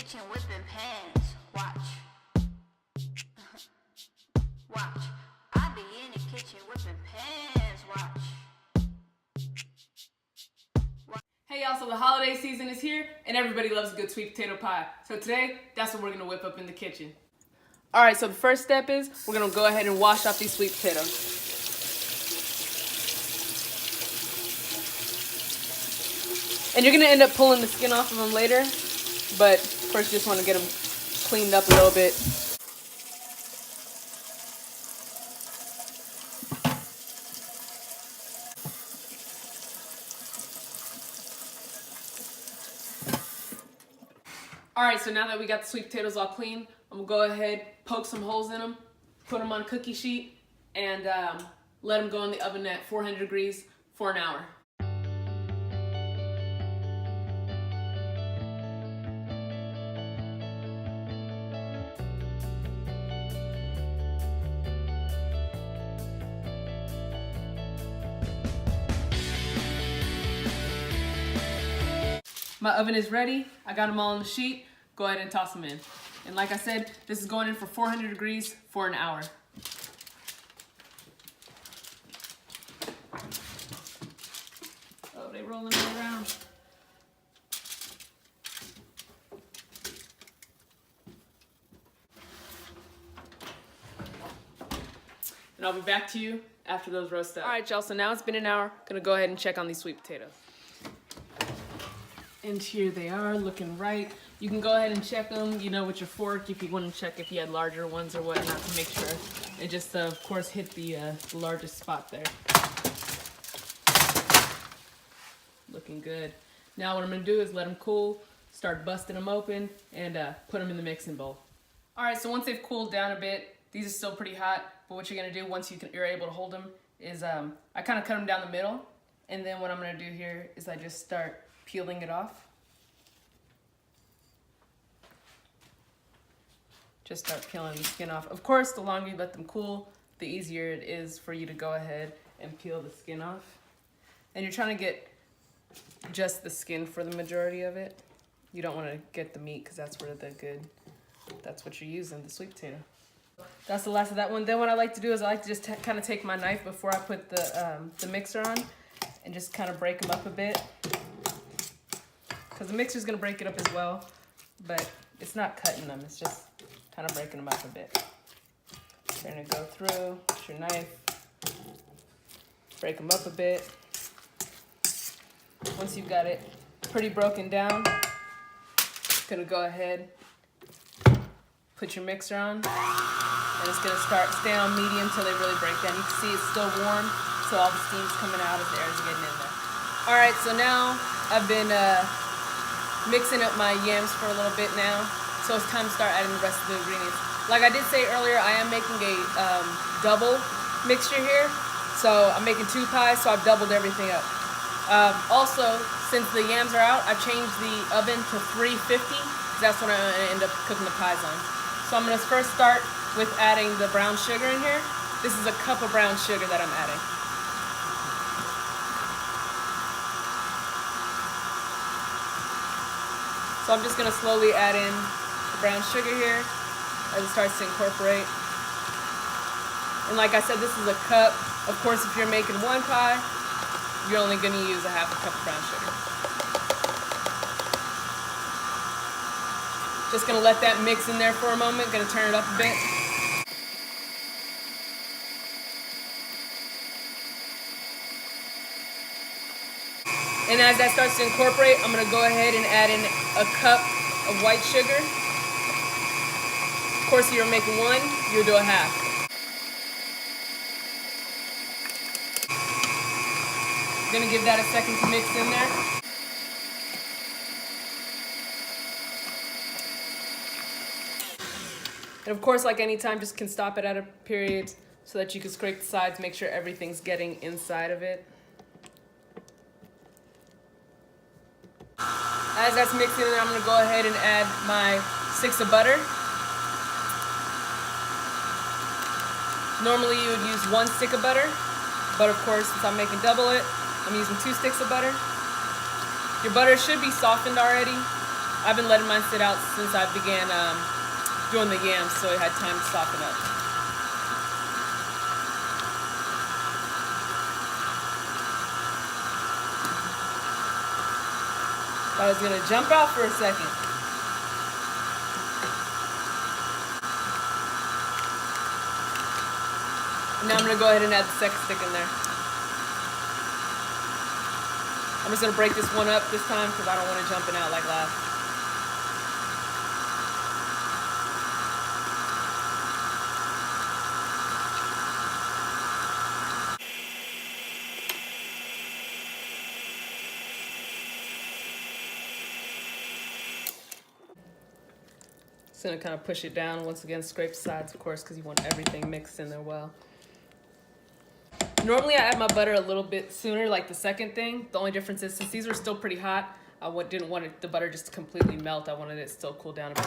kitchen whipping pans. Watch. Watch. I be in the kitchen whipping pans. Watch. Hey y'all, so the holiday season is here and everybody loves a good sweet potato pie. So today, that's what we're gonna whip up in the kitchen. Alright, so the first step is we're gonna go ahead and wash off these sweet potatoes. And you're gonna end up pulling the skin off of them later, but first you just wanna get them cleaned up a little bit. Alright, so now that we got the sweet potatoes all clean, I'm gonna go ahead, poke some holes in them, put them on a cookie sheet, and let them go in the oven at 400 degrees for an hour. My oven is ready. I got them all on the sheet. Go ahead and toss them in. And like I said, this is going in for 400 degrees for an hour. Oh, they rolling all around. And I'll be back to you after those roast up. All right, y'all, so now it's been an hour. Gonna go ahead and check on these sweet potatoes. And here they are, looking right. You can go ahead and check them, you know, with your fork if you want to check if you had larger ones or whatnot to make sure it just, of course, hit the largest spot there. Looking good. Now what I'm going to do is let them cool, start busting them open, and put them in the mixing bowl. All right, so once they've cooled down a bit, these are still pretty hot, but what you're going to do once you're able to hold them is I kind of cut them down the middle, and then what I'm going to do here is I just start peeling it off. Just start peeling the skin off. Of course, the longer you let them cool, the easier it is for you to go ahead and peel the skin off. And you're trying to get just the skin for the majority of it. You don't want to get the meat because that's where that's what you're using, the sweet potato. That's the last of that one. Then what I like to do is I like to just kind of take my knife before I put the mixer on and just kind of break them up a bit. Because the mixer's going to break it up as well, but it's not cutting them, it's just kind of breaking them up a bit. You're going to go through with your knife, break them up a bit. Once you've got it pretty broken down, going to go ahead, put your mixer on, and it's going to stay on medium until they really break down. You can see it's still warm, so all the steam's coming out as the air's getting in there. All right, so now I've been mixing up my yams for a little bit now, so it's time to start adding the rest of the ingredients. Like I did say earlier, I am making a double mixture here, so I'm making 2 pies, so I've doubled everything up. Also, since the yams are out, I've changed the oven to 350, because that's when I end up cooking the pies on. So I'm going to first start with adding the brown sugar in here. This is a cup of brown sugar that I'm adding. So I'm just going to slowly add in the brown sugar here as it starts to incorporate. And like I said, this is a cup. Of course, if you're making 1 pie, you're only going to use a half a cup of brown sugar. Just going to let that mix in there for a moment. Going to turn it up a bit. And as that starts to incorporate, I'm going to go ahead and add in a cup of white sugar. Of course, if you're making 1, you'll do a half. I'm going to give that a second to mix in there. And of course, like any time, just can stop it at a period so that you can scrape the sides, make sure everything's getting inside of it. As that's mixing in, I'm going to go ahead and add my 6 of butter. Normally you would use 1 stick of butter, but of course since I'm making double it, I'm using 2 sticks of butter. Your butter should be softened already. I've been letting mine sit out since I began doing the yams, so it had time to soften up. I was gonna jump out for a second. And now I'm gonna go ahead and add the second stick in there. I'm just gonna break this one up this time because I don't want it jumping out like last. Just gonna kind of push it down once again, scrape the sides, of course, because you want everything mixed in there well. Normally I add my butter a little bit sooner, like the second thing. The only difference is since these were still pretty hot, I didn't want the butter just to completely melt. I wanted it still cool down a bit.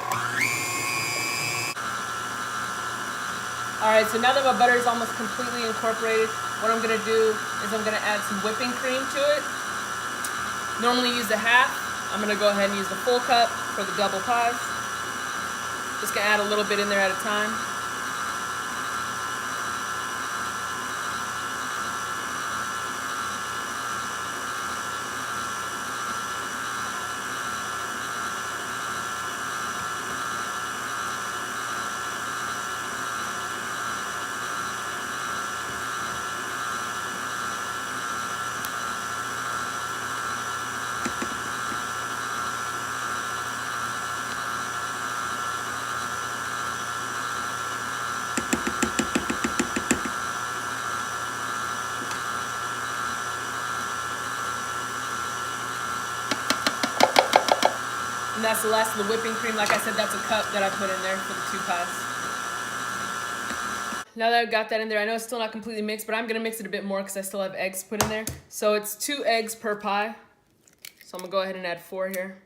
All right, so now that my butter is almost completely incorporated, what I'm gonna do is I'm gonna add some whipping cream to it. Normally use a half. I'm gonna go ahead and use the full cup for the double pies. Just gonna add a little bit in there at a time. And that's the last of the whipping cream. Like I said, that's a cup that I put in there for the 2 pies. Now that I've got that in there, I know it's still not completely mixed, but I'm gonna mix it a bit more because I still have eggs put in there. So it's 2 eggs per pie. So I'm gonna go ahead and add 4 here.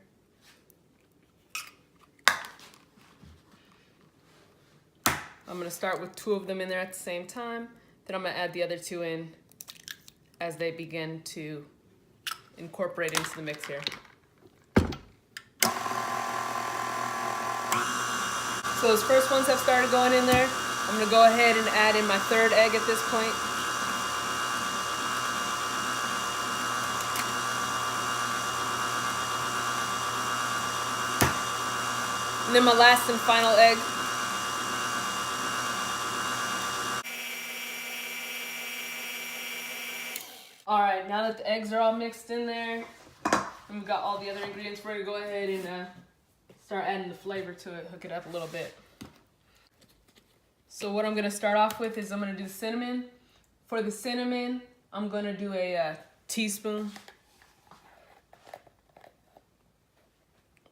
I'm gonna start with 2 of them in there at the same time. Then I'm gonna add the other 2 in as they begin to incorporate into the mix here. So those first ones have started going in there. I'm gonna go ahead and add in my 3rd egg at this point. And then my last and final egg. All right, now that the eggs are all mixed in there, and we've got all the other ingredients, we're gonna go ahead and start adding the flavor to it, hook it up a little bit. So what I'm gonna start off with is I'm gonna do cinnamon. For the cinnamon, I'm gonna do a teaspoon.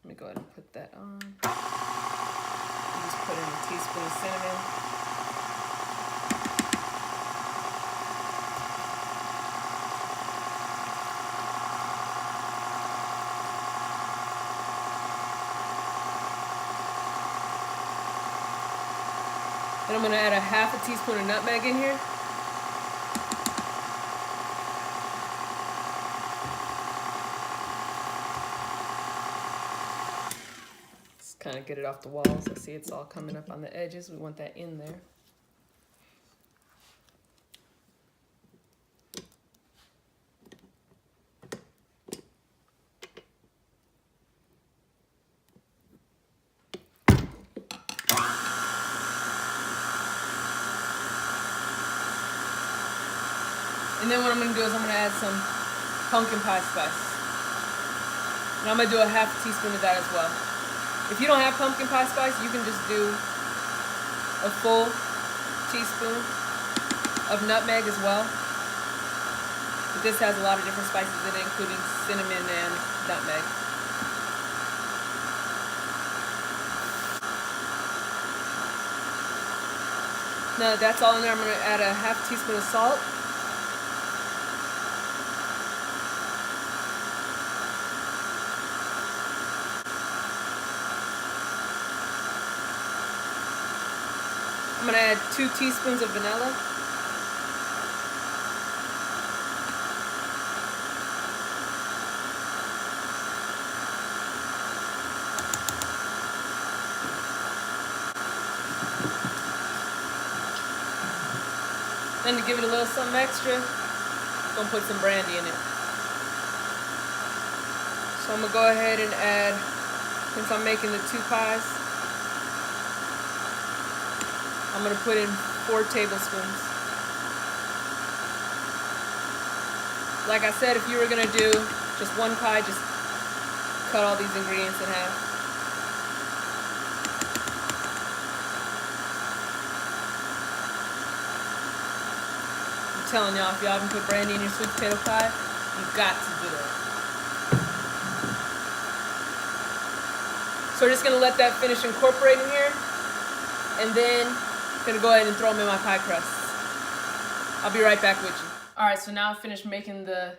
Let me go ahead and put that on. Just put in a teaspoon of cinnamon. Then I'm gonna add a half a teaspoon of nutmeg in here. Just kind of get it off the walls. I see it's all coming up on the edges. We want that in there. And then what I'm gonna do is I'm gonna add some pumpkin pie spice. And I'm gonna do a half a teaspoon of that as well. If you don't have pumpkin pie spice, you can just do a full teaspoon of nutmeg as well. But this has a lot of different spices in it, including cinnamon and nutmeg. Now that that's all in there, I'm gonna add a half teaspoon of salt. I'm gonna add 2 teaspoons of vanilla. Then to give it a little something extra, gonna put some brandy in it. So I'm gonna go ahead and add, since I'm making the 2 pies, I'm gonna put in 4 tablespoons. Like I said, if you were gonna do just 1 pie, just cut all these ingredients in half. I'm telling y'all, if y'all haven't put brandy in your sweet potato pie, you've got to do it. So we're just gonna let that finish incorporating here, and then gonna go ahead and throw them in my pie crusts. I'll be right back with you. All right, so now I've finished making the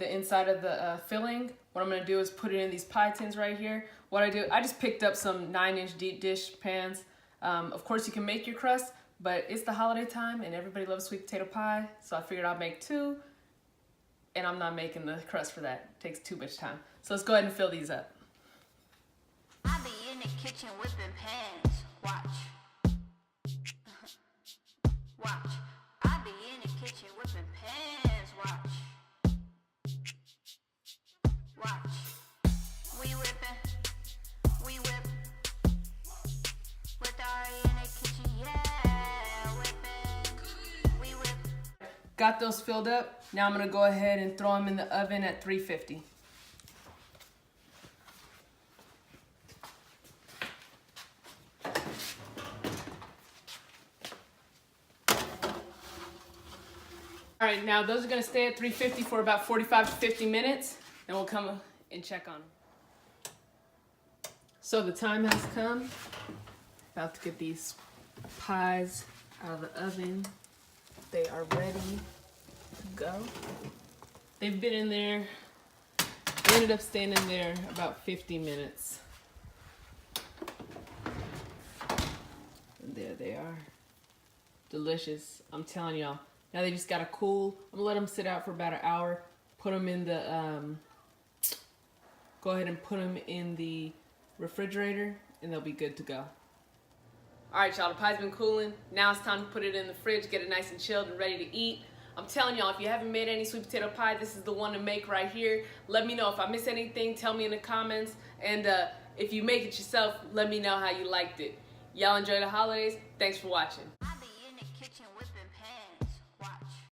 inside of the filling. What I'm gonna do is put it in these pie tins right here. What I do, I just picked up some 9-inch deep dish pans. Of course you can make your crust, but it's the holiday time and everybody loves sweet potato pie, so I figured I'll make 2, and I'm not making the crust for that. It takes too much time. So let's go ahead and fill these up. I be in the kitchen whipping pans. Watch. Watch. I be in the kitchen whipping pans. Watch. Watch. We whipping. We whip. With our in the kitchen, yeah. Whipping. We whip. Got those filled up. Now I'm gonna go ahead and throw them in the oven at 350. All right, now those are gonna stay at 350 for about 45 to 50 minutes, and we'll come and check on them. So the time has come. About to get these pies out of the oven. They are ready to go. They've been in there, they ended up staying in there about 50 minutes. And there they are. Delicious, I'm telling y'all. Now they just gotta cool. I'm gonna let them sit out for about an hour. Put them in the, go ahead and put them in the refrigerator and they'll be good to go. All right, y'all, the pie's been cooling. Now it's time to put it in the fridge, get it nice and chilled and ready to eat. I'm telling y'all, if you haven't made any sweet potato pie, this is the one to make right here. Let me know if I miss anything, tell me in the comments. And if you make it yourself, let me know how you liked it. Y'all enjoy the holidays. Thanks for watching.